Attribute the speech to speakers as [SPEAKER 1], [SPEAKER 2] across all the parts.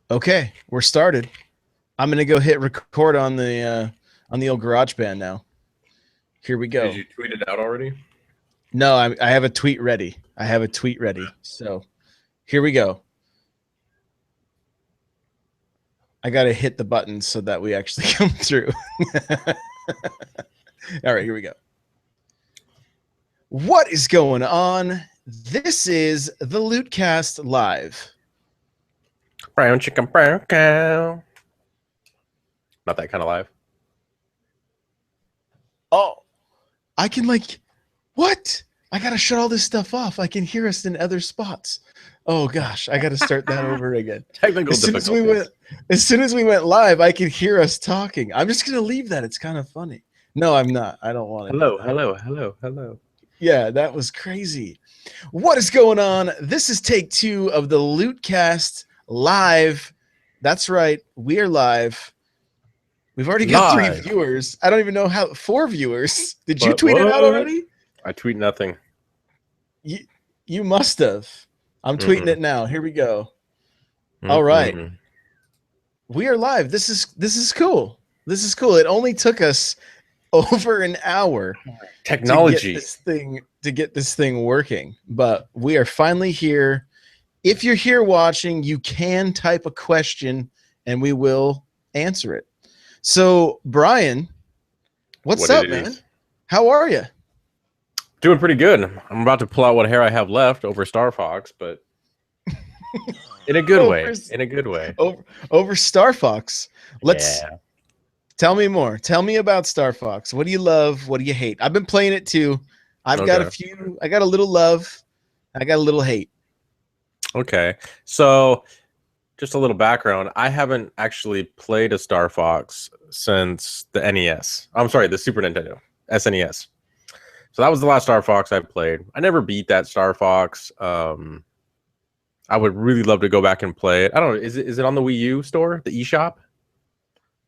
[SPEAKER 1] Okay, we're started. I'm gonna go hit record on the old GarageBand now. Here we
[SPEAKER 2] Did
[SPEAKER 1] go.
[SPEAKER 2] you tweet it out already?
[SPEAKER 1] No, I have a tweet ready. I have a tweet ready. So here we go. I gotta hit the button so that we actually come through. All right, here we go. What is going on? This is the Lootcast Live.
[SPEAKER 2] Brown chicken, brown cow. Not that kind of live.
[SPEAKER 1] Oh, I can what? I gotta shut all this stuff off. I can hear us in other spots. Oh gosh, I gotta start that over again.
[SPEAKER 2] Technical
[SPEAKER 1] As soon
[SPEAKER 2] difficulties.
[SPEAKER 1] as soon as we went live, I could hear us talking. I'm just gonna leave that. It's kind of funny. No, I'm not. I don't want to.
[SPEAKER 2] Hello.
[SPEAKER 1] Yeah, that was crazy. What is going on? This is take 2 of the Lootcast live. That's right, we are live. We've already got
[SPEAKER 2] Live.
[SPEAKER 1] 3 viewers. I don't even know how 4 viewers. Did you
[SPEAKER 2] But
[SPEAKER 1] tweet it out
[SPEAKER 2] what?
[SPEAKER 1] already?
[SPEAKER 2] I tweet nothing.
[SPEAKER 1] You must have. I'm tweeting it now. Here we go. All right.
[SPEAKER 2] Mm-mm.
[SPEAKER 1] We are live. This is cool. This is cool. It only took us over an hour
[SPEAKER 2] Technology.
[SPEAKER 1] to get this thing working, but we are finally here. If you're here watching, you can type a question and we will answer it. So, Bryan, what's up, man? How are you?
[SPEAKER 2] Doing pretty good. I'm about to pull out what hair I have left over Starfox, but in a good way. In a good way.
[SPEAKER 1] Over Starfox. Tell me more. Tell me about Starfox. What do you love? What do you hate? I've been playing it too. I've got a few. I got a little love. I got a little hate.
[SPEAKER 2] Okay. So just a little background. I haven't actually played a Starfox since the NES. I'm sorry, the Super Nintendo, SNES. So that was the last Star Fox I played. I never beat that Star Fox. I would really love to go back and play it. I don't know. Is it on the Wii U store, the eShop?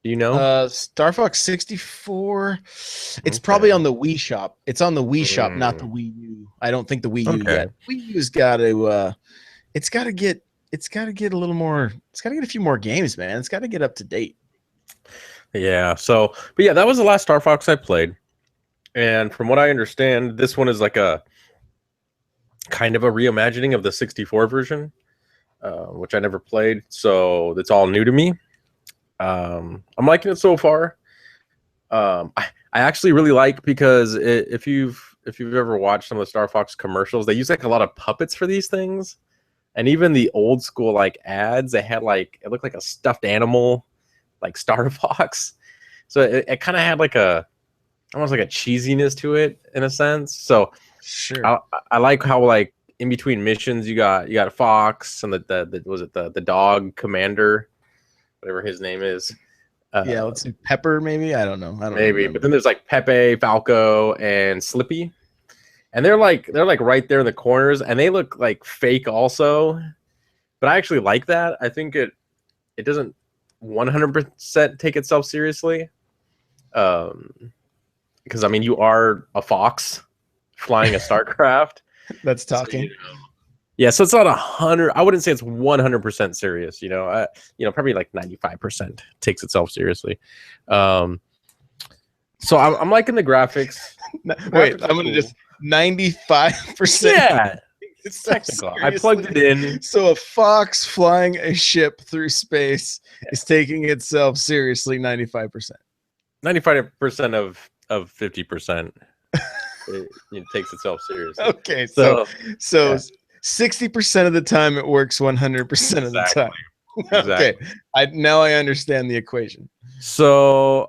[SPEAKER 2] Do you know?
[SPEAKER 1] Star Fox 64. It's probably on the Wii Shop. It's on the Wii Shop, not the Wii U. I don't think the Wii U yet. Wii U's got to. It's got to get a little more. It's got to get a few more games, man. It's got to get up to date.
[SPEAKER 2] Yeah. So, but yeah, that was the last Star Fox I played. And from what I understand, this one is like a kind of a reimagining of the 64 version, which I never played. So it's all new to me. I'm liking it so far. I actually really like because if you've ever watched some of the Star Fox commercials, they use like a lot of puppets for these things. And even the old school like ads, they had like it looked like a stuffed animal, like Star Fox. So it kind of had like almost like a cheesiness to it in a sense. So
[SPEAKER 1] sure,
[SPEAKER 2] I like how like in between missions you got Fox and the dog commander, whatever his name is.
[SPEAKER 1] Yeah, let's see, Pepper maybe. I don't know.
[SPEAKER 2] Maybe,
[SPEAKER 1] remember.
[SPEAKER 2] but then there's like Pepe, Falco, and Slippy, and they're like right there in the corners, and they look like fake also. But I actually like that. I think it doesn't 100% take itself seriously. Because I mean, you are a fox flying a Starcraft.
[SPEAKER 1] That's talking.
[SPEAKER 2] So, yeah, so it's not 100. I wouldn't say it's 100% serious. Probably like 95% takes itself seriously. So I'm liking the graphics.
[SPEAKER 1] Wait, I'm gonna just 95%.
[SPEAKER 2] Yeah, it's technical. I plugged it in.
[SPEAKER 1] So a fox flying a ship through space is taking itself seriously 95%.
[SPEAKER 2] 95% of 50%. It takes itself seriously.
[SPEAKER 1] Okay, so 60% of the time it works 100% of the time.
[SPEAKER 2] Exactly.
[SPEAKER 1] Okay, now I understand the equation.
[SPEAKER 2] So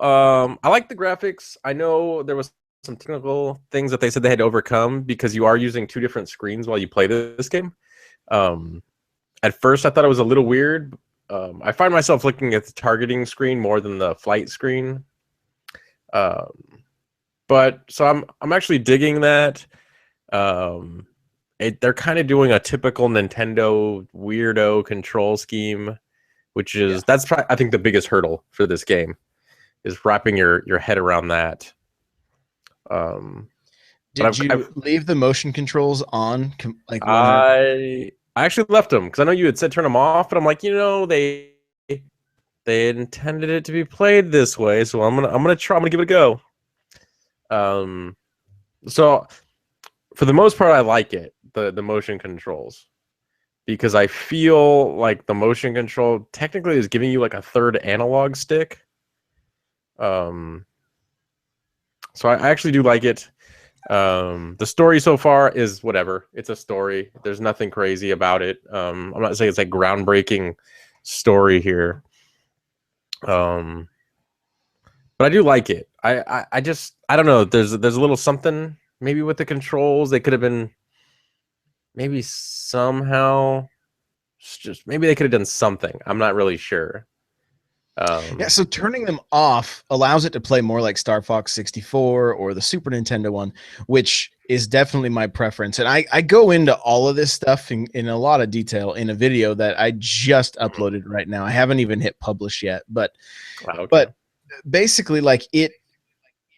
[SPEAKER 2] I like the graphics. I know there was some technical things that they said they had to overcome because you are using 2 different screens while you play this game. At first, I thought it was a little weird. I find myself looking at the targeting screen more than the flight screen. But so I'm actually digging that. They're kind of doing a typical Nintendo weirdo control scheme, which is that's probably, I think, the biggest hurdle for this game is wrapping your head around that.
[SPEAKER 1] Did you leave the motion controls on?
[SPEAKER 2] I actually left them because I know you had said turn them off, but I'm like, they they intended it to be played this way, so I'm gonna give it a go. So for the most part, I like it, the motion controls, because I feel like the motion control technically is giving you like a third analog stick. Um, so I actually do like it. The story so far is whatever. It's a story. There's nothing crazy about it. I'm not saying it's like groundbreaking story here. But I do like it. I just I don't know. There's a little something maybe with the controls. They could have been maybe somehow just maybe they could have done something. I'm not really sure.
[SPEAKER 1] Yeah, so turning them off allows it to play more like Star Fox 64 or the Super Nintendo one, which is definitely my preference. And I go into all of this stuff in a lot of detail in a video that I just uploaded right now. I haven't even hit publish yet, but basically like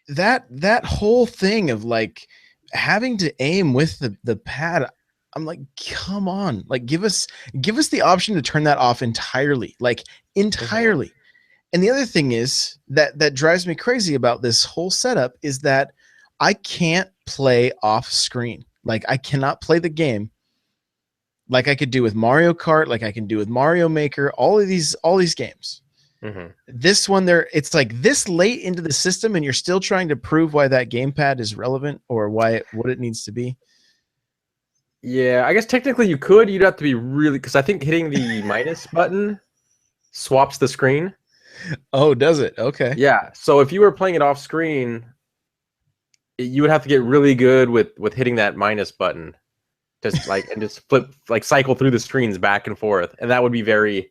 [SPEAKER 1] that whole thing of like having to aim with the pad, I'm like, come on, like give us the option to turn that off entirely, like entirely. And the other thing is that drives me crazy about this whole setup is that I can't play off screen. Like I cannot play the game like I could do with Mario Kart, like I can do with Mario Maker, all these games. This one there, it's like this late into the system and you're still trying to prove why that gamepad is relevant or what it needs to be.
[SPEAKER 2] Yeah, I guess technically you could. You'd have to be really, because I think hitting the minus button swaps the screen.
[SPEAKER 1] Oh, does it? Okay.
[SPEAKER 2] Yeah. So if you were playing it off screen, you would have to get really good with hitting that minus button, just like and just flip like cycle through the screens back and forth, and that would be very,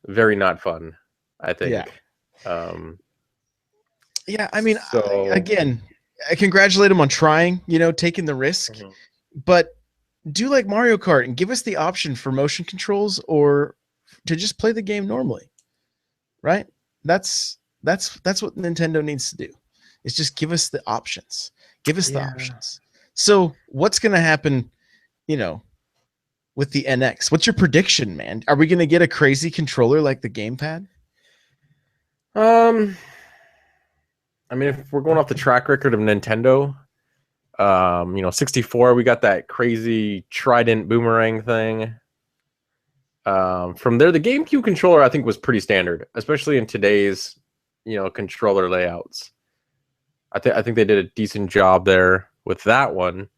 [SPEAKER 2] very not fun, I think.
[SPEAKER 1] Yeah. Yeah. I mean, again, I congratulate him on trying. Taking the risk, but do like Mario Kart and give us the option for motion controls or to just play the game normally. Right? That's what Nintendo needs to do. Is just give us the options. Give us the options. So what's going to happen, with the NX? What's your prediction, man? Are we going to get a crazy controller like the gamepad?
[SPEAKER 2] I mean, if we're going off the track record of Nintendo, 64, we got that crazy trident boomerang thing. From there, the GameCube controller I think was pretty standard, especially in today's, controller layouts. I think they did a decent job there with that one.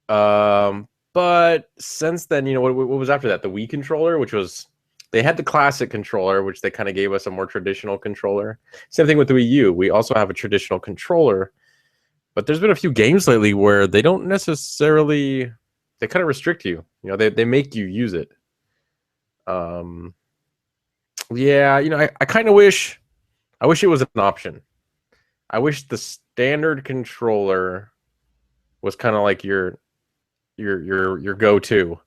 [SPEAKER 2] But since then, what was after that? The Wii controller, which was they had the classic controller, which they kind of gave us a more traditional controller. Same thing with the Wii U. We also have a traditional controller, but there's been a few games lately where they don't necessarily they kind of restrict you. They make you use it. Yeah, I kind of wish it was an option. I wish the standard controller was kind of like your go-to.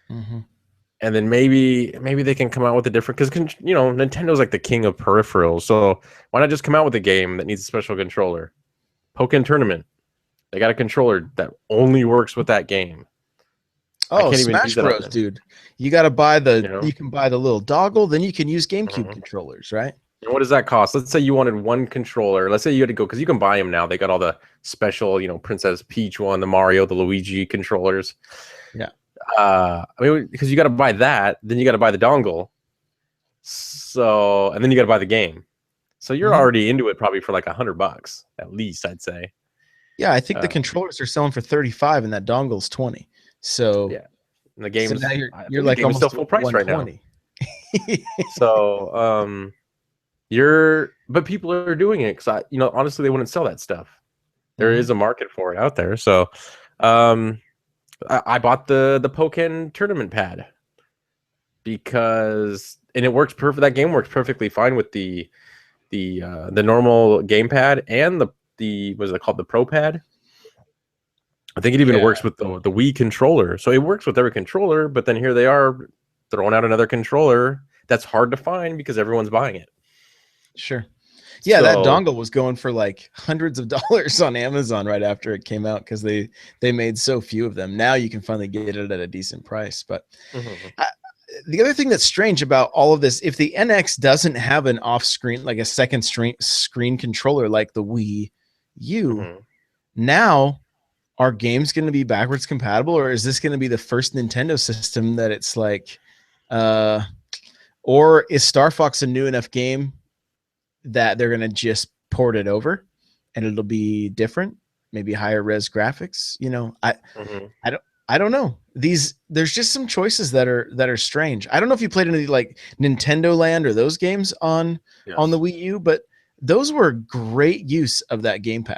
[SPEAKER 2] And then maybe they can come out with a different, because Nintendo's like the king of peripherals. So why not just come out with a game that needs a special controller? Pokken Tournament, they got a controller that only works with that game.
[SPEAKER 1] Oh, Smash Bros, dude! You got to buy you can buy the little dongle, then you can use GameCube controllers, right?
[SPEAKER 2] And what does that cost? Let's say you wanted one controller. Let's say you had to go, because you can buy them now. They got all the special, Princess Peach one, the Mario, the Luigi controllers.
[SPEAKER 1] Yeah.
[SPEAKER 2] I mean, because you got to buy that, then you got to buy the dongle. So, and then you got to buy the game. So you're already into it probably for like $100 at least, I'd say.
[SPEAKER 1] Yeah, I think the controllers are selling for $35 and that dongle's $20. So
[SPEAKER 2] yeah, and the game.
[SPEAKER 1] So now you're like almost
[SPEAKER 2] still full price right now. So but people are doing it because honestly they wouldn't sell that stuff. There is a market for it out there. So I bought the Pokken Tournament pad because it works perfect. That game works perfectly fine with the normal gamepad and the what is it called, the Pro Pad. I think it even works with the Wii controller. So it works with every controller, but then here they are throwing out another controller that's hard to find because everyone's buying it.
[SPEAKER 1] Sure. Yeah, that dongle was going for like hundreds of dollars on Amazon right after it came out because they made so few of them. Now you can finally get it at a decent price. But the other thing that's strange about all of this, if the NX doesn't have an off-screen, like a second screen controller like the Wii U, now are games going to be backwards compatible, or is this going to be the first Nintendo system that it's like, or is Starfox a new enough game that they're going to just port it over and it'll be different, maybe higher res graphics? You know, I don't know. There's just some choices that are strange. I don't know if you played any like Nintendo Land or those games on the Wii U, but those were great use of that gamepad.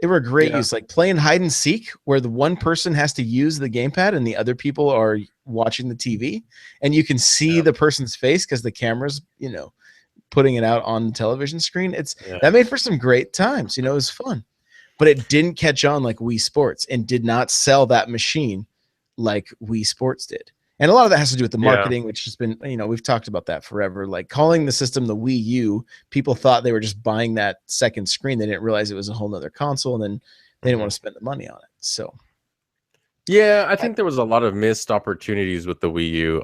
[SPEAKER 1] They were great use, like playing hide and seek, where the one person has to use the gamepad and the other people are watching the TV, and you can see the person's face because the camera's, you know, putting it out on the television screen. That made for some great times. You know, it was fun, but it didn't catch on like Wii Sports and did not sell that machine like Wii Sports did. And a lot of that has to do with the marketing, which has been, you know, we've talked about that forever. Like calling the system the Wii U, people thought they were just buying that second screen. They didn't realize it was a whole nother console, and then they didn't want to spend the money on it. So,
[SPEAKER 2] yeah, I think there was a lot of missed opportunities with the Wii U.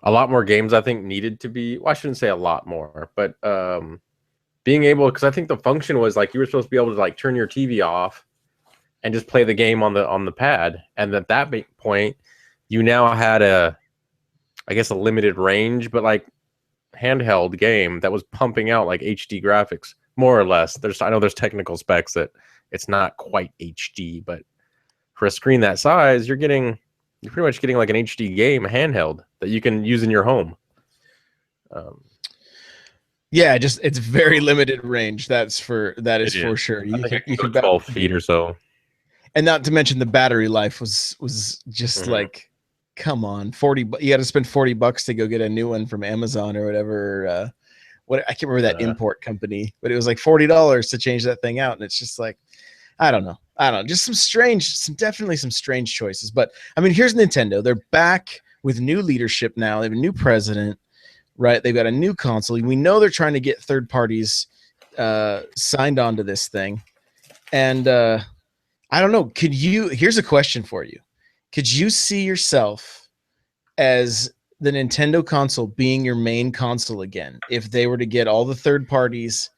[SPEAKER 2] A lot more games I think needed to be, well, I shouldn't say a lot more, but being able, because I think the function was like you were supposed to be able to like turn your TV off and just play the game on the pad. And at that point, you now had a limited range, but like handheld game that was pumping out like HD graphics, more or less. I know there's technical specs that it's not quite HD, but for a screen that size, you're pretty much getting like an HD game handheld that you can use in your home.
[SPEAKER 1] Yeah, just it's very limited range. That is for sure. You can
[SPEAKER 2] 12 feet or so.
[SPEAKER 1] And not to mention the battery life was just like, come on, 40. You got to spend $40 to go get a new one from Amazon or whatever. What I can't remember that import company, but it was like $40 to change that thing out, and it's just like, I don't know. Just definitely some strange choices. But I mean, here's Nintendo. They're back with new leadership now. They have a new president, right? They've got a new console. We know they're trying to get third parties signed onto this thing, and I don't know. Here's a question for you. Could you see yourself as the Nintendo console being your main console again if they were to get all the third parties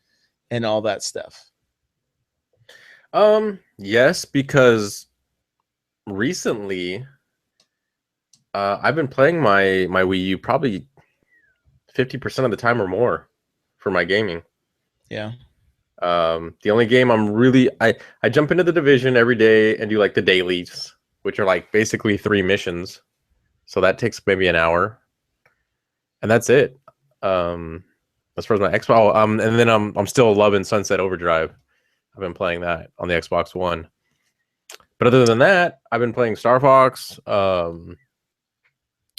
[SPEAKER 1] and all that stuff?
[SPEAKER 2] Yes, because recently I've been playing my Wii U probably 50% of the time or more for my gaming.
[SPEAKER 1] Yeah.
[SPEAKER 2] The only game I'm really I jump into the Division every day and do like the dailies, which are like basically 3 missions. So that takes maybe an hour. And that's it. As far as my Xbox, and then I'm still loving Sunset Overdrive. I've been playing that on the Xbox One. But other than that, I've been playing Starfox.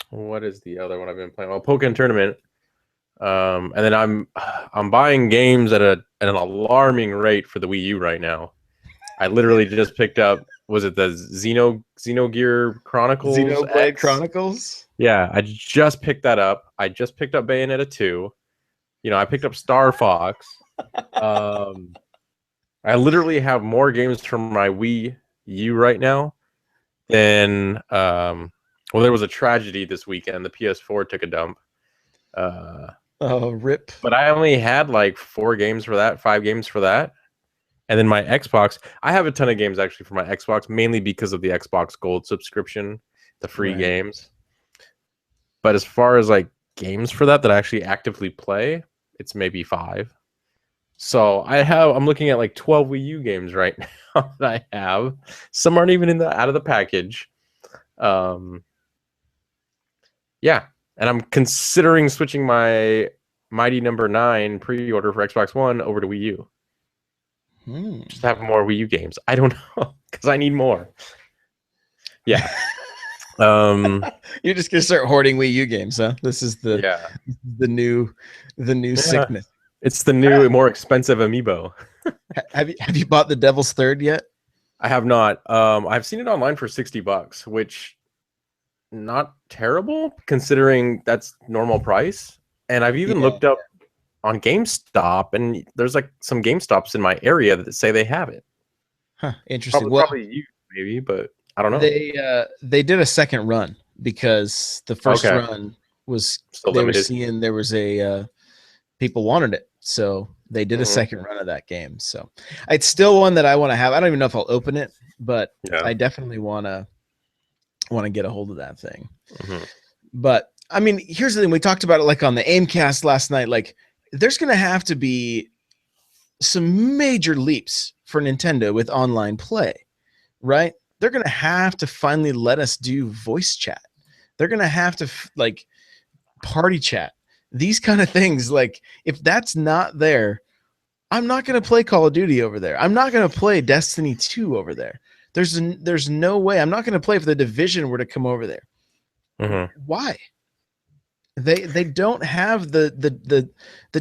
[SPEAKER 2] What is the other one I've been playing? Well, Pokken Tournament. And then I'm buying games at an alarming rate for the Wii U right now. I literally just picked up, was it the Xenogear Chronicles?
[SPEAKER 1] Xenoblade Chronicles?
[SPEAKER 2] Yeah, I just picked that up. I just picked up Bayonetta 2. You know, I picked up Starfox. I literally have more games from my Wii U right now than well, there was a tragedy this weekend. The PS4 took a dump.
[SPEAKER 1] Oh, rip.
[SPEAKER 2] But I only had like 4 games for that, 5 games for that. And then my Xbox, I have a ton of games actually for my Xbox, mainly because of the Xbox Gold subscription, the free games. But as far as like games for that I actually actively play, it's maybe 5. So I'm looking at like 12 Wii U games right now that I have. Some aren't even out of the package. Yeah. And I'm considering switching my Mighty Number 9 pre-order for Xbox One over to Wii U. Just have more Wii U games. I don't know, because I need more. Yeah.
[SPEAKER 1] You're just gonna start hoarding Wii U games, huh? This is the new sickness.
[SPEAKER 2] It's the new, more expensive amiibo.
[SPEAKER 1] Have you bought the Devil's Third yet?
[SPEAKER 2] I have not. I've seen it online for $60, which not terrible considering that's normal price. And I've even looked up on GameStop, and there's like some GameStops in my area that say they have it.
[SPEAKER 1] Huh, interesting.
[SPEAKER 2] Probably you, maybe, but I don't know.
[SPEAKER 1] They did a second run. because the first
[SPEAKER 2] Okay.
[SPEAKER 1] run was
[SPEAKER 2] Still
[SPEAKER 1] they were
[SPEAKER 2] limited.
[SPEAKER 1] seeing there was a people wanted it, so they did a
[SPEAKER 2] Hmm.
[SPEAKER 1] second run of that game. So it's still one that I want to have. I don't even know if I'll open it, but
[SPEAKER 2] Yeah.
[SPEAKER 1] I definitely want to get a hold of that thing.
[SPEAKER 2] Hmm.
[SPEAKER 1] But I mean, here's the thing: we talked about it like on the Aimcast last night. Like, there's going to have to be some major leaps for Nintendo with online play, right? They're going to have to finally let us do voice chat. They're going to have to like party chat. These kind of things, like if that's not there, I'm not going to play Call of Duty over there. I'm not going to play Destiny 2 over there. There's no way. I'm not going to play if the Division were to come over there.
[SPEAKER 2] Hmm.
[SPEAKER 1] Why? They don't have the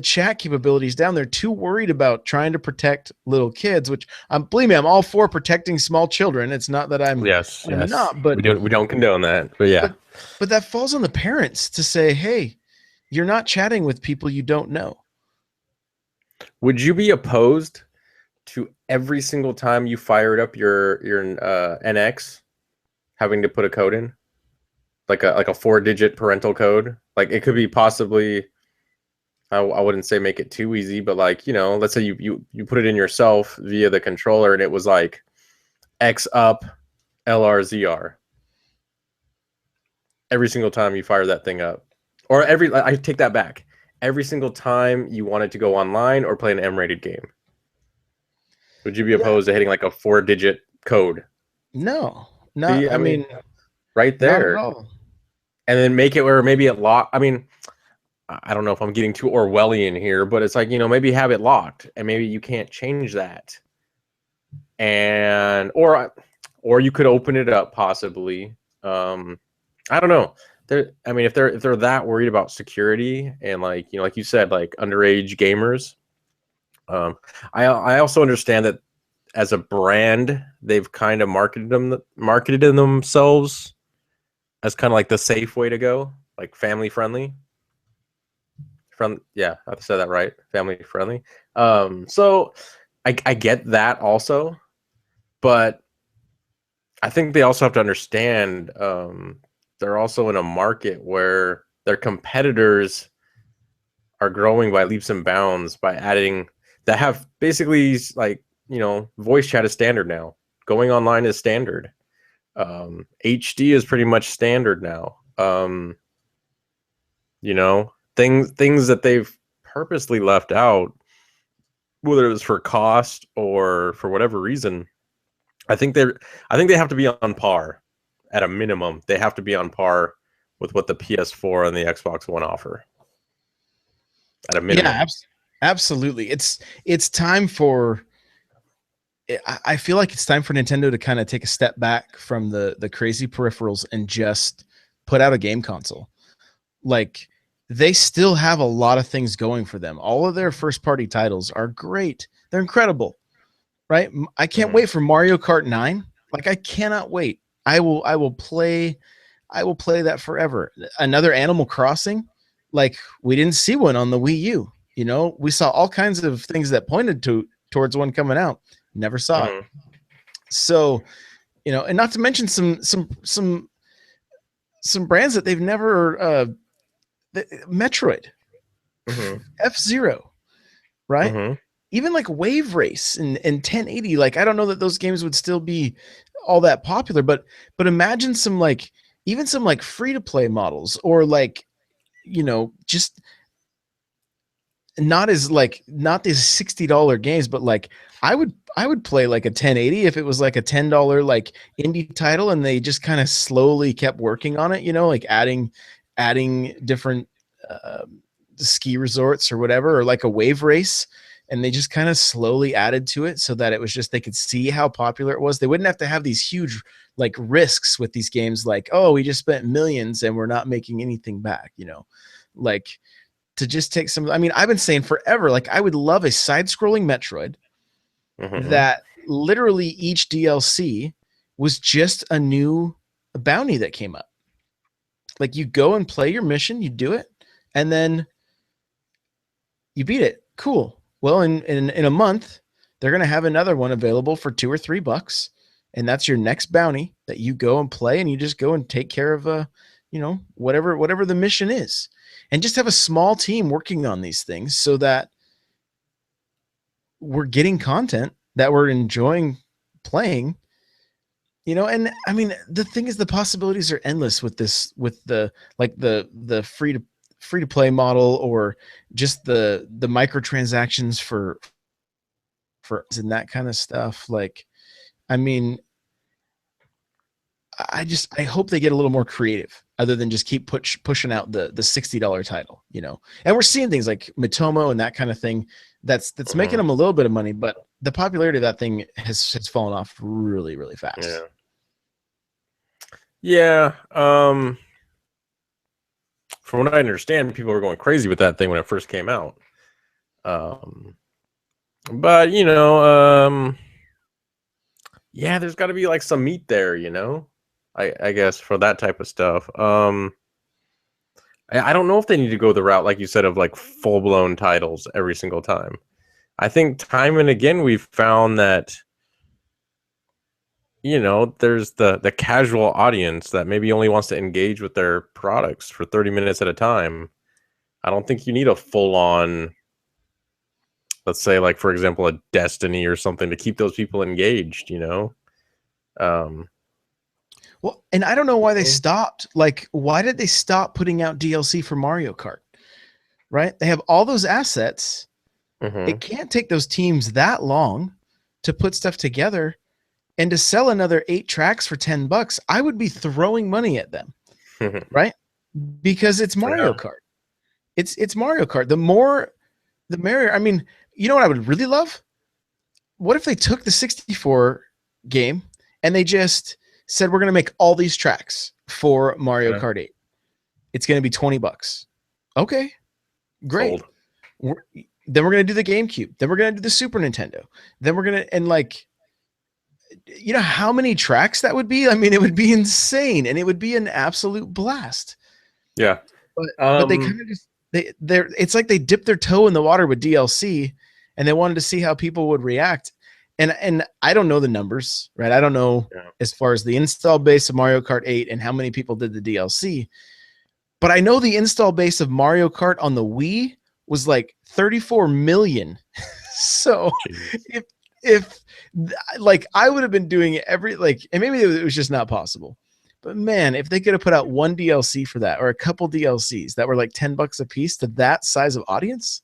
[SPEAKER 1] chat capabilities down. They're too worried about trying to protect little kids, which believe me, I'm all for protecting small children. It's not that
[SPEAKER 2] Yes.
[SPEAKER 1] I'm
[SPEAKER 2] Yes.
[SPEAKER 1] not,
[SPEAKER 2] We don't condone that. But yeah.
[SPEAKER 1] but but that falls on the parents to say, hey, you're not chatting with people you don't know.
[SPEAKER 2] Would you be opposed to every single time you fired up your NX having to put a code in, like a 4-digit parental code? Like it could be possibly. I wouldn't say make it too easy, but like let's say you put it in yourself via the controller, and it was like X up LRZR every single time you fire that thing up, or I take that back. Every single time you wanted to go online or play an M-rated game, would you be
[SPEAKER 1] Yeah,
[SPEAKER 2] opposed to hitting like a 4-digit code?
[SPEAKER 1] no, not.
[SPEAKER 2] See,
[SPEAKER 1] I
[SPEAKER 2] I mean,
[SPEAKER 1] mean,
[SPEAKER 2] right
[SPEAKER 1] not at
[SPEAKER 2] there,
[SPEAKER 1] all.
[SPEAKER 2] and then make it where maybe it lock. I mean, I don't know if I'm getting too Orwellian here, but it's like maybe have it locked, and maybe you can't change that, and or you could open it up possibly. I don't know. I mean, if they're that worried about security and like you said, like underage gamers, um, I also understand that as a brand, they've kind of marketed themselves as kind of like the safe way to go, like family friendly. Yeah, I said that right, family friendly. So I get that also, but I think they also have to understand they're also in a market where their competitors are growing by leaps and bounds by adding that have basically like voice chat is standard now. Going online is standard. HD is pretty much standard now. Things that they've purposely left out, whether it was for cost or for whatever reason. I think they have to be on par at a minimum. They have to be on par with what the PS4 and the Xbox One offer at a
[SPEAKER 1] Yeah,
[SPEAKER 2] minimum.
[SPEAKER 1] absolutely. It's time for. I feel like it's time for Nintendo to kind of take a step back from the crazy peripherals and just put out a game console. Like, they still have a lot of things going for them. All of their first party titles are great. They're incredible, right? I can't
[SPEAKER 2] Mm-hmm.
[SPEAKER 1] wait for Mario Kart 9. Like, I cannot wait. I will play that forever. Another Animal Crossing, like, we didn't see one on the Wii U. We saw all kinds of things that pointed towards one coming out. Never saw it.
[SPEAKER 2] Mm-hmm.
[SPEAKER 1] So, and not to mention some brands that they've never Metroid,
[SPEAKER 2] Mm-hmm.
[SPEAKER 1] F-Zero, right?
[SPEAKER 2] Mm-hmm.
[SPEAKER 1] Even like Wave Race and 1080, like, I don't know that those games would still be all that popular, but imagine some like even some like free to play models, or like, just not these $60 games, but like I would play like a 1080 if it was like a $10 like indie title, and they just kind of slowly kept working on it, like adding different uh, ski resorts or whatever, or like a wave race, and they just kind of slowly added to it so that it was just they could see how popular it was. They wouldn't have to have these huge like risks with these games, like, oh, we just spent millions and we're not making anything back, like, to just take some. I mean, I've been saying forever, like, I would love a side-scrolling Metroid
[SPEAKER 2] Mm-hmm.
[SPEAKER 1] that literally each DLC was just a new bounty that came up. Like, you go and play your mission, you do it, and then you beat it. Cool. Well, in a month, they're gonna have another one available for $2 or $3, and that's your next bounty that you go and play, and you just go and take care of whatever the mission is, and just have a small team working on these things so that we're getting content that we're enjoying playing. And I mean, the thing is, the possibilities are endless with this, with the free to play model, or just the microtransactions for and that kind of stuff. Like, I mean, I hope they get a little more creative, other than just keep pushing out the $60 title, And we're seeing things like Mitomo and that kind of thing that's making them a little bit of money, but the popularity of that thing has fallen off really, really fast.
[SPEAKER 2] Yeah. From what I understand, people were going crazy with that thing when it first came out. But yeah, there's got to be like some meat there, I guess, for that type of stuff. I don't know if they need to go the route, like you said, of like full blown titles every single time. I think time and again we've found that there's the casual audience that maybe only wants to engage with their products for 30 minutes at a time. I don't think you need a full on, let's say, like, for example, a Destiny or something to keep those people engaged,
[SPEAKER 1] Well, and I don't know why they stopped. Like, why did they stop putting out DLC for Mario Kart? Right? They have all those assets. It can't take those teams that long to put stuff together, and to sell another 8 tracks for $10. I would be throwing money at them, right? Because it's Mario Kart. It's Mario Kart. The more, the merrier. I mean, you know what I would really love? What if they took the 64 game and they just said, we're going to make all these tracks for Mario Kart 8. It's going to be $20. Okay, great. Then we're going to do the GameCube. Then we're going to do the Super Nintendo. Then we're going to, and like, how many tracks that would be? I mean, it would be insane, and it would be an absolute blast.
[SPEAKER 2] Yeah.
[SPEAKER 1] But they kind of just, it's like they dipped their toe in the water with DLC, and they wanted to see how people would react. And I don't know the numbers, right? I don't know as far as the install base of Mario Kart 8 and how many people did the DLC. But I know the install base of Mario Kart on the Wii was like 34 million. So if like, I would have been doing every, like, and maybe it was just not possible. But man, if they could have put out one DLC for that, or a couple DLCs that were like $10 a piece to that size of audience,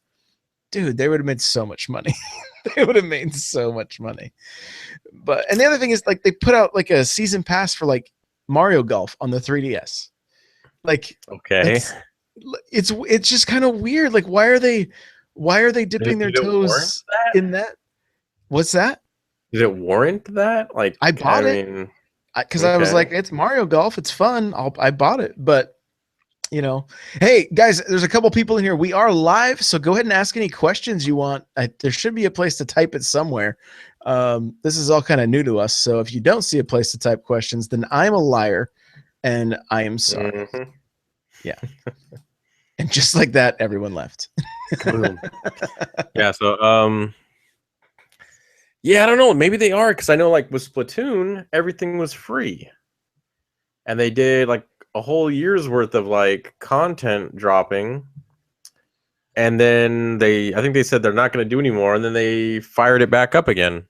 [SPEAKER 1] dude, they would have made so much money. They would have made so much money. But, and the other thing is, like, they put out like a season pass for like Mario Golf on the 3DS. Like,
[SPEAKER 2] okay,
[SPEAKER 1] it's just kind of weird. Like, why are they dipping their toes in that? What's that?
[SPEAKER 2] Did it warrant that? Like,
[SPEAKER 1] I bought it because I was like, it's Mario Golf, it's fun. I bought it, but hey guys, there's a couple people in here. We are live, so go ahead and ask any questions you want. There should be a place to type it somewhere. This is all kind of new to us, so if you don't see a place to type questions, then I'm a liar, and I am sorry. Yeah. And just like that, everyone left.
[SPEAKER 2] Yeah. So, yeah, I don't know. Maybe they are, because I know, like, with Splatoon, everything was free, and they did like a whole year's worth of like content dropping, and then I think they said they're not going to do anymore, and then they fired it back up again.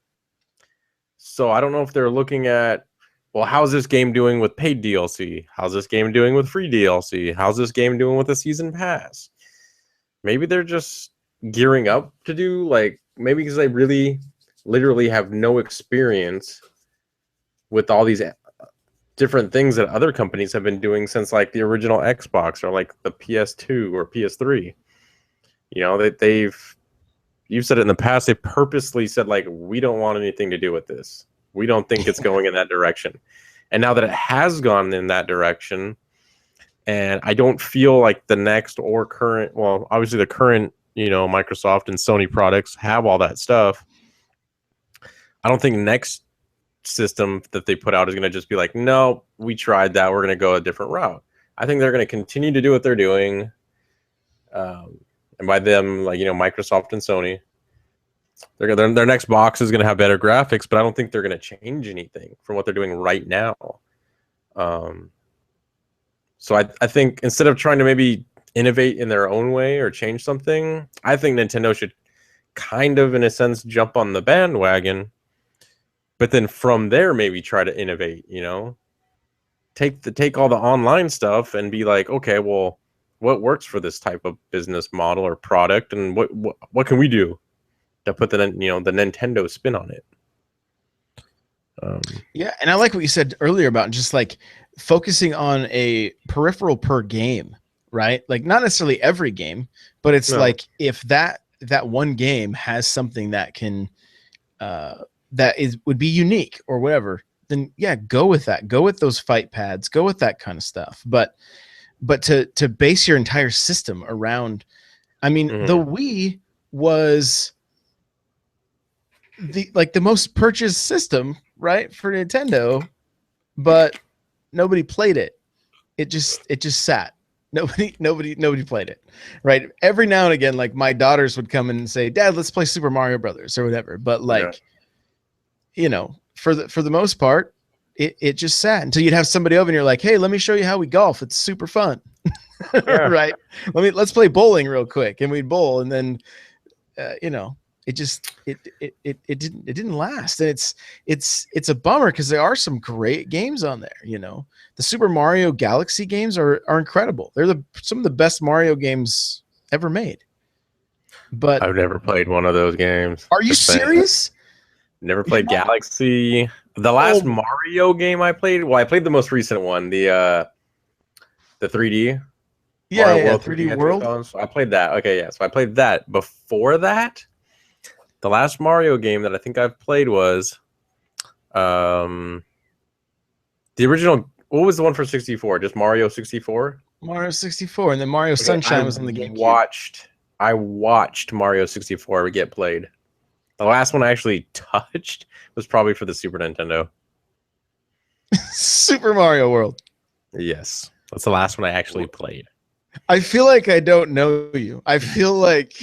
[SPEAKER 2] So I don't know if they're looking at, well, how's this game doing with paid DLC? How's this game doing with free DLC? How's this game doing with a season pass? Maybe they're just gearing up to do, like, maybe because they really literally have no experience with all these different things that other companies have been doing since like the original Xbox, or like the PS2 or PS3. You've said it in the past, they purposely said, like, we don't want anything to do with this. We don't think it's going in that direction. And now that it has gone in that direction, and I don't feel like the next or current, well, obviously the current, Microsoft and Sony products have all that stuff. I don't think next system that they put out is going to just be like, no, we tried that, we're going to go a different route. I think they're going to continue to do what they're doing. And by them, like, Microsoft and Sony, their next box is going to have better graphics, but I don't think they're going to change anything from what they're doing right now. So I think instead of trying to maybe innovate in their own way or change something, I think Nintendo should kind of, in a sense, jump on the bandwagon, but then from there maybe try to innovate. Take all the online stuff and be like, okay, well, what works for this type of business model or product, and what can we do to put the Nintendo spin on it?
[SPEAKER 1] Yeah, and I like what you said earlier about just like focusing on a peripheral per game, right? Like not necessarily every game, but it's like if that one game has something that can would be unique or whatever, then yeah, go with that. Go with those fight pads. Go with that kind of stuff. But to base your entire system around, I mean, the Wii was the most purchased system, right, for Nintendo, but nobody played it. It just sat. Nobody played it, right? Every now and again, like my daughters would come in and say, "Dad, let's play Super Mario Brothers" or whatever. But like, for the most part, it just sat until you'd have somebody over and you're like, "Hey, let me show you how we golf. It's super fun." Right? Let's play bowling real quick, and we'd bowl, and then it didn't last, and it's a bummer because there are some great games on there. The Super Mario Galaxy games are incredible. They're some of the best Mario games ever made. But
[SPEAKER 2] I've never played one of those games.
[SPEAKER 1] Are you serious?
[SPEAKER 2] Never played Galaxy. The last Mario game I played, well, I played the most recent one, the 3D.
[SPEAKER 1] Mario World 3D World.
[SPEAKER 2] So I played that. Okay, yeah. So I played that. Before that, the last Mario game that I think I've played was the original. What was the one for 64? Just Mario 64?
[SPEAKER 1] Mario 64, and then Mario Sunshine was on the GameCube.
[SPEAKER 2] I watched Mario 64 get played. The last one I actually touched was probably for the Super Nintendo.
[SPEAKER 1] Super Mario World.
[SPEAKER 2] Yes. That's the last one I actually played.
[SPEAKER 1] I feel like I don't know you. I feel like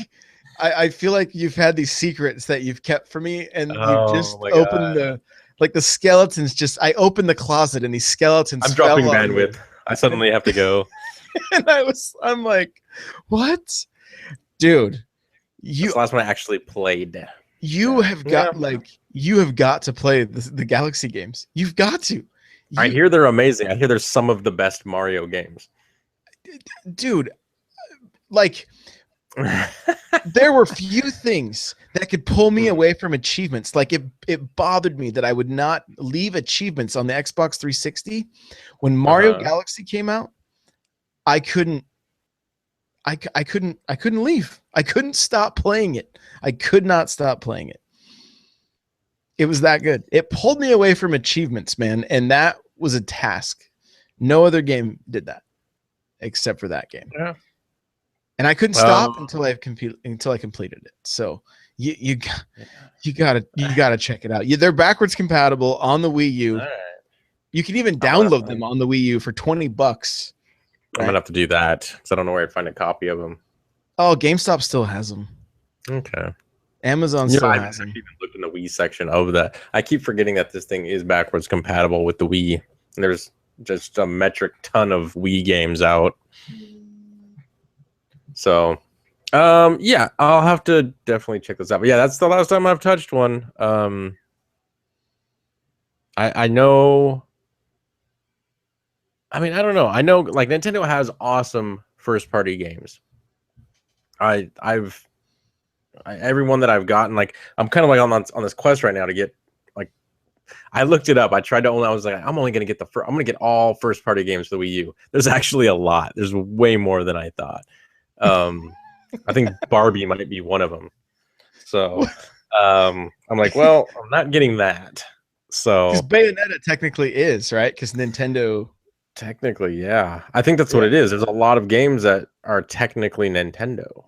[SPEAKER 1] I feel like you've had these secrets that you've kept from me, and you just opened the skeletons. I opened the closet, and these skeletons.
[SPEAKER 2] I'm dropping bandwidth. I suddenly have to go.
[SPEAKER 1] And I'm like, what, dude?
[SPEAKER 2] That's the last one I actually played.
[SPEAKER 1] You have got you have got to play the Galaxy games. You've got to.
[SPEAKER 2] I hear they're amazing. I hear there's some of the best Mario games.
[SPEAKER 1] Dude, like there were few things that could pull me away from achievements. Like it bothered me that I would not leave achievements on the Xbox 360 when Mario Galaxy came out. I couldn't leave. I couldn't stop playing it. I could not stop playing it. It was that good. It pulled me away from achievements, man, and that was a task. No other game did that except for that game.
[SPEAKER 2] Yeah.
[SPEAKER 1] And I couldn't stop until I completed it. So you gotta check it out. They're backwards compatible on the Wii U.
[SPEAKER 2] Right.
[SPEAKER 1] You can even download them on the Wii U for $20. Right?
[SPEAKER 2] I'm gonna have to do that because I don't know where I'd find a copy of them.
[SPEAKER 1] Oh, GameStop still has them.
[SPEAKER 2] Okay.
[SPEAKER 1] Amazon still has them.
[SPEAKER 2] I haven't even looked in the Wii section of that. I keep forgetting that this thing is backwards compatible with the Wii. And there's just a metric ton of Wii games out. So, yeah, I'll have to definitely check this out. But yeah, that's the last time I've touched one. I know. I mean, I don't know. I know, like, Nintendo has awesome first-party games. Every one that I've gotten, like, I'm kind of like on this quest right now to get, like, I looked it up. I was like, I'm only gonna get I'm gonna get all first-party games for the Wii U. There's actually a lot. There's way more than I thought. I think Barbie might be one of them. So, I'm like, well, I'm not getting that. So,
[SPEAKER 1] because Bayonetta technically is, right? Because Nintendo.
[SPEAKER 2] Technically, yeah. I think that's what it is. There's a lot of games that are technically Nintendo.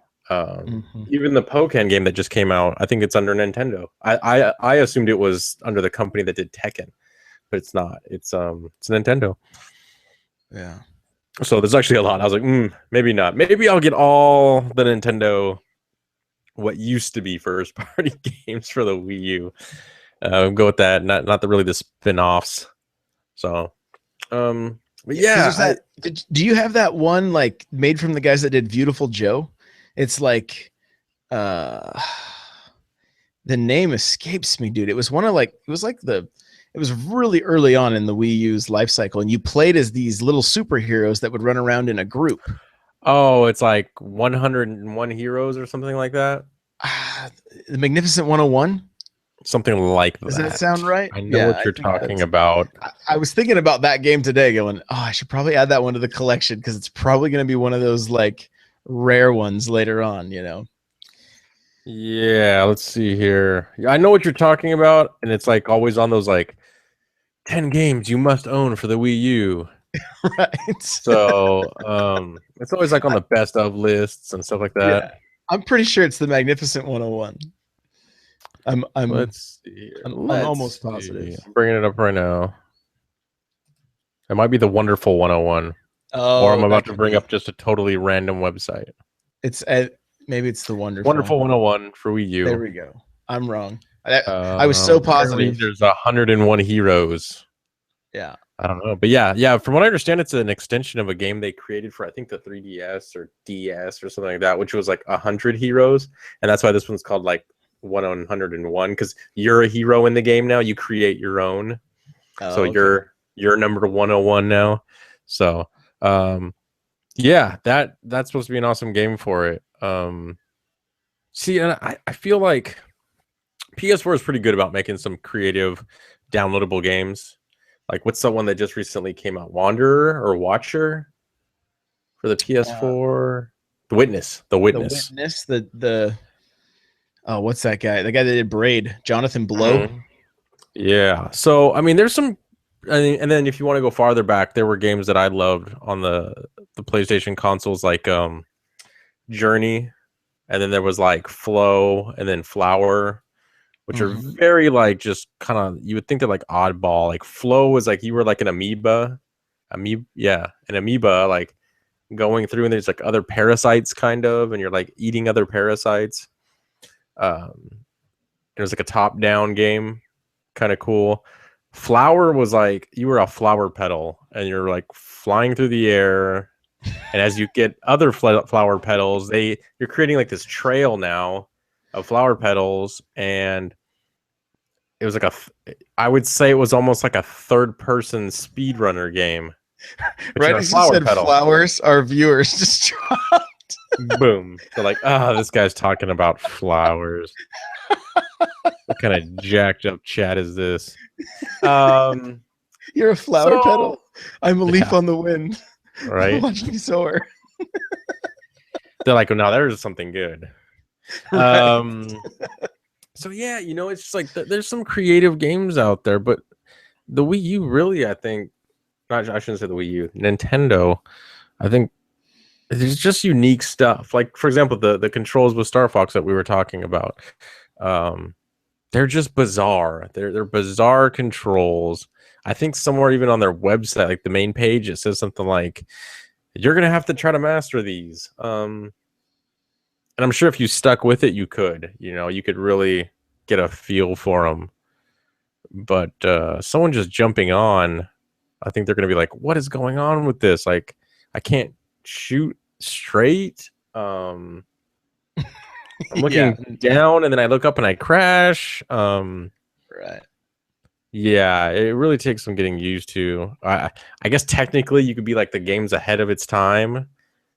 [SPEAKER 2] Even the Pokken game that just came out, I think it's under Nintendo. I assumed it was under the company that did Tekken, but it's not. It's Nintendo.
[SPEAKER 1] Yeah.
[SPEAKER 2] So there's actually a lot. I was like, maybe not. Maybe I'll get all the Nintendo what used to be first party games for the Wii U. Go with that, not the really the spin-offs. So, but
[SPEAKER 1] Yeah, because
[SPEAKER 2] yeah,
[SPEAKER 1] there's that. Do you have that one like made from the guys that did Beautiful Joe? It's like, uh, the name escapes me, dude. It was one of like it was really early on in the Wii U's life cycle, and you played as these little superheroes that would run around in a group.
[SPEAKER 2] oh, it's like 101 Heroes or something like that.
[SPEAKER 1] The Magnificent 101.
[SPEAKER 2] Something like
[SPEAKER 1] Does that
[SPEAKER 2] that.
[SPEAKER 1] sound right?
[SPEAKER 2] I know
[SPEAKER 1] Yeah,
[SPEAKER 2] what
[SPEAKER 1] I
[SPEAKER 2] you're
[SPEAKER 1] think
[SPEAKER 2] talking
[SPEAKER 1] that's.
[SPEAKER 2] about.
[SPEAKER 1] I was thinking about that game today, going, "Oh, I should probably add that one to the collection because it's probably going to be one of those like rare ones later on." You know?
[SPEAKER 2] Yeah, let's see here. Yeah, I know what you're talking about, and it's like always on those like 10 games you must own for the Wii U.
[SPEAKER 1] Right?
[SPEAKER 2] So, it's always like on the best of lists and stuff like that.
[SPEAKER 1] Yeah, I'm pretty sure it's the Magnificent 101. I'm I'm
[SPEAKER 2] Let's see here.
[SPEAKER 1] I'm
[SPEAKER 2] Let's
[SPEAKER 1] almost
[SPEAKER 2] see.
[SPEAKER 1] positive.
[SPEAKER 2] I'm bringing it up right now. It might be the Wonderful 101, or I'm
[SPEAKER 1] Oh,
[SPEAKER 2] about
[SPEAKER 1] that
[SPEAKER 2] to
[SPEAKER 1] could
[SPEAKER 2] bring
[SPEAKER 1] be.
[SPEAKER 2] up just a totally random website.
[SPEAKER 1] It's maybe it's the Wonderful.
[SPEAKER 2] Wonderful 101 for Wii
[SPEAKER 1] There
[SPEAKER 2] U.
[SPEAKER 1] we go. I'm wrong. I was so
[SPEAKER 2] Apparently
[SPEAKER 1] positive.
[SPEAKER 2] there's 101 heroes.
[SPEAKER 1] Yeah.
[SPEAKER 2] I don't know, but yeah. From what I understand, it's an extension of a game they created for I think the 3DS or DS or something like that, which was like 100 heroes, and that's why this one's called like 101 because you're a hero in the game now. You create your own, so
[SPEAKER 1] Oh, okay.
[SPEAKER 2] you're number 101 now. So, yeah, that's supposed to be an awesome game for it. See, and I feel like PS4 is pretty good about making some creative, downloadable games. Like, what's the one that just recently came out? Wanderer or Watcher for the
[SPEAKER 1] Uh,
[SPEAKER 2] PS4? The Witness. The
[SPEAKER 1] the
[SPEAKER 2] Witness.
[SPEAKER 1] Witness, the oh, what's that guy? The guy that did Braid, Jonathan Blow.
[SPEAKER 2] Mhm. Yeah. So, I mean, there's some, and then if you want to go farther back, there were games that I loved on the PlayStation consoles, like Journey, and then there was like Flow, and then Flower, which are
[SPEAKER 1] Mm-hmm.
[SPEAKER 2] very like just kind of you would think they're like oddball. Like Flow was like you were like an an amoeba like going through and there's like other parasites kind of, and you're like eating other parasites. Um, it was like a top-down game, kind of cool. Flower was like you were a flower petal and you're like flying through the air, and as you get other flower petals, you're creating like this trail now of flower petals, and it was like I would say it was almost like a third person speedrunner game, but
[SPEAKER 1] Right
[SPEAKER 2] you're a
[SPEAKER 1] as you
[SPEAKER 2] flower
[SPEAKER 1] said
[SPEAKER 2] petal.
[SPEAKER 1] flowers, our viewers just dropped.
[SPEAKER 2] Boom. They're like, this guy's talking about flowers. What kind of jacked up chat is this? Um,
[SPEAKER 1] You're a flower
[SPEAKER 2] so
[SPEAKER 1] petal. I'm a leaf
[SPEAKER 2] yeah,
[SPEAKER 1] on the wind.
[SPEAKER 2] right.
[SPEAKER 1] Watch me soar.
[SPEAKER 2] They're like, no, there's something good.
[SPEAKER 1] Right.
[SPEAKER 2] So yeah, it's just like there's some creative games out there, but the Wii U really, I think, not I shouldn't say the Wii U, Nintendo. I think there's just unique stuff. Like for example, the controls with Starfox that we were talking about. Um, they're just bizarre. They're bizarre controls. I think somewhere even on their website, like the main page, it says something like, "You're gonna have to try to master these." And I'm sure if you stuck with it, you could. You could really get a feel for them. But someone just jumping on, I think they're gonna be like, "What is going on with this? Like, I can't shoot straight." I'm
[SPEAKER 1] Yeah.
[SPEAKER 2] looking down and then I look up and I crash.
[SPEAKER 1] Right.
[SPEAKER 2] Yeah, it really takes some getting used to. I guess technically you could be like the game's ahead of its time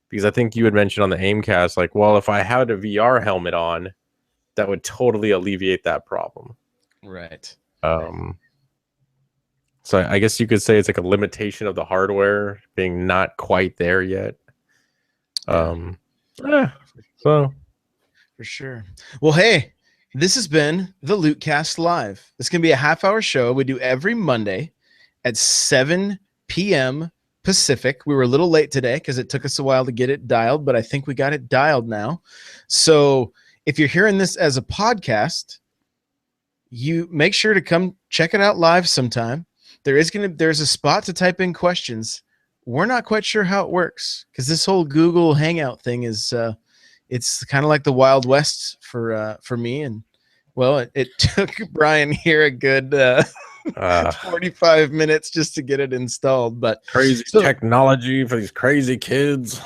[SPEAKER 2] because I think you had mentioned on the Aimcast, like, well, if I had a VR helmet on, that would totally alleviate that problem.
[SPEAKER 1] Right.
[SPEAKER 2] Um, so I guess you could say it's like a limitation of the hardware being not quite there yet.
[SPEAKER 1] Yeah.
[SPEAKER 2] Yeah, so
[SPEAKER 1] For sure. Well, hey, this has been the Lootcast Live. It's going to be a half-hour show we do every Monday at 7 p.m. Pacific. We were a little late today because it took us a while to get it dialed, but I think we got it dialed now. So if you're hearing this as a podcast, you make sure to come check it out live sometime. There's a spot to type in questions. We're not quite sure how it works because this whole Google Hangout thing is it's kind of like the Wild West for me. And well, it took Bryan here a good 45 minutes just to get it installed. But
[SPEAKER 2] crazy technology for these crazy kids.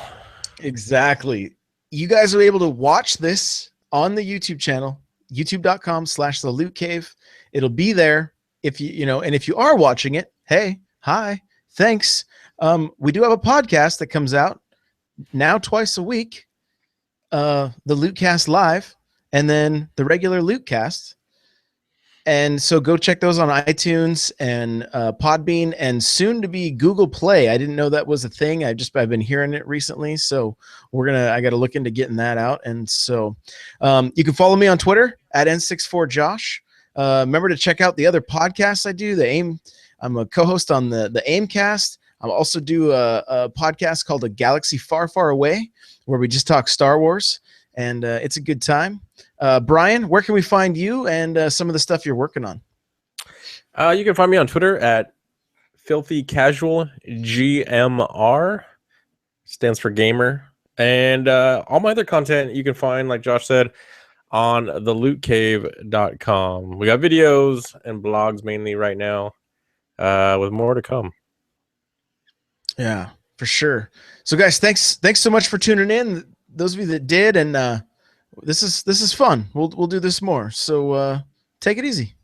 [SPEAKER 1] Exactly. You guys are able to watch this on the YouTube channel, youtube.com/the Loot Cave. It'll be there if and if you are watching it, hey, hi, thanks. We do have a podcast that comes out now twice a week, the Lootcast Live, and then the regular Lootcast. And so go check those on iTunes and Podbean, and soon to be Google Play. I didn't know that was a thing. I've been hearing it recently, so I got to look into getting that out. And so you can follow me on Twitter at N64Josh. Remember to check out the other podcasts I do. I'm a co-host on the Aimcast. I also do a podcast called A Galaxy Far, Far Away, where we just talk Star Wars, and it's a good time. Bryan, where can we find you and some of the stuff you're working on?
[SPEAKER 2] You can find me on Twitter at Filthy Casual GMR, stands for gamer. And all my other content you can find, like Josh said, on thelootcave.com. We got videos and blogs mainly right now, with more to come.
[SPEAKER 1] Yeah, for sure. So guys, thanks so much for tuning in. Those of you that did, and this is fun. We'll do this more. So take it easy.